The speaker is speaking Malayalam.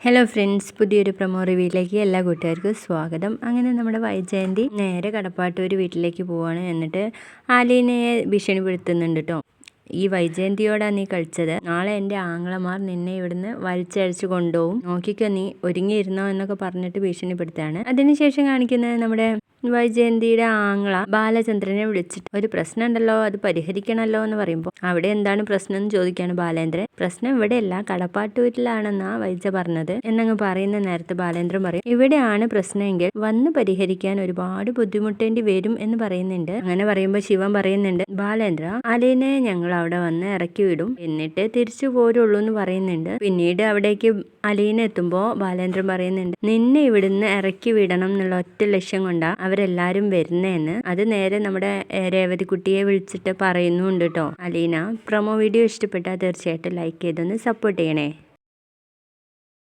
ഹലോ ഫ്രണ്ട്സ്, പുതിയൊരു പ്രൊമോ റിവ്യൂയിലേക്ക് എല്ലാ കൂട്ടുകാർക്കും സ്വാഗതം. അങ്ങനെ നമ്മുടെ വൈജയന്തി നേരെ കടപ്പാട്ടൂർ വീട്ടിലേക്ക് പോവാണ്. എന്നിട്ട് ആലീനയെ ഭീഷണിപ്പെടുത്തുന്നുണ്ട് കേട്ടോ. ഈ വൈജയന്തിയോടാണ് നീ കളിച്ചത്, നാളെ എൻ്റെ ആങ്ങളമാർ നിന്നെ ഇവിടുന്ന് വലിച്ചഴിച്ച് കൊണ്ടുപോകും, നോക്കിക്കോ നീ ഒരുങ്ങിയിരുന്നോ എന്നൊക്കെ പറഞ്ഞിട്ട് ഭീഷണിപ്പെടുത്താണ്. അതിനുശേഷം കാണിക്കുന്നത് നമ്മുടെ വൈജയന്തിയുടെ ആങ്ങള ബാലചന്ദ്രനെ വിളിച്ചിട്ട് ഒരു പ്രശ്നം ഉണ്ടല്ലോ, അത് പരിഹരിക്കണമല്ലോ എന്ന് പറയുമ്പോൾ അവിടെ എന്താണ് പ്രശ്നം എന്ന് ചോദിക്കാണ് ബാലേന്ദ്രൻ. പ്രശ്നം ഇവിടെയല്ല, കടപ്പാട്ടൂരിലാണെന്നാ വൈജ പറഞ്ഞത് എന്നങ്ങ് പറയുന്ന നേരത്ത് ബാലേന്ദ്രൻ പറയും, ഇവിടെയാണ് പ്രശ്നമെങ്കിൽ വന്ന് പരിഹരിക്കാൻ ഒരുപാട് ബുദ്ധിമുട്ടേണ്ടി വരും എന്ന് പറയുന്നുണ്ട്. അങ്ങനെ പറയുമ്പോൾ ശിവൻ പറയുന്നുണ്ട്, ബാലേന്ദ്ര, അലീനെ ഞങ്ങൾ അവിടെ വന്ന് ഇറക്കി വിടും, എന്നിട്ട് തിരിച്ചു പോരുള്ളൂ എന്ന് പറയുന്നുണ്ട്. പിന്നീട് അവിടേക്ക് അലീന എത്തുമ്പോൾ ബാലേന്ദ്രൻ പറയുന്നുണ്ട്, നിന്നെ ഇവിടുന്ന് ഇറക്കി വിടണം എന്നുള്ള ഒറ്റ ലക്ഷ്യം കൊണ്ടാ അവരെല്ലാരും വരുന്നതെന്ന്. അത് നേരെ നമ്മുടെ രേവതിക്കുട്ടിയെ വിളിച്ചിട്ട് പറയുന്നുണ്ട് കേട്ടോ അലീന. പ്രൊമോ വീഡിയോ ഇഷ്ടപ്പെട്ടാൽ തീർച്ചയായിട്ടും ലൈക്ക് ചെയ്തൊന്ന് സപ്പോർട്ട് ചെയ്യണേ.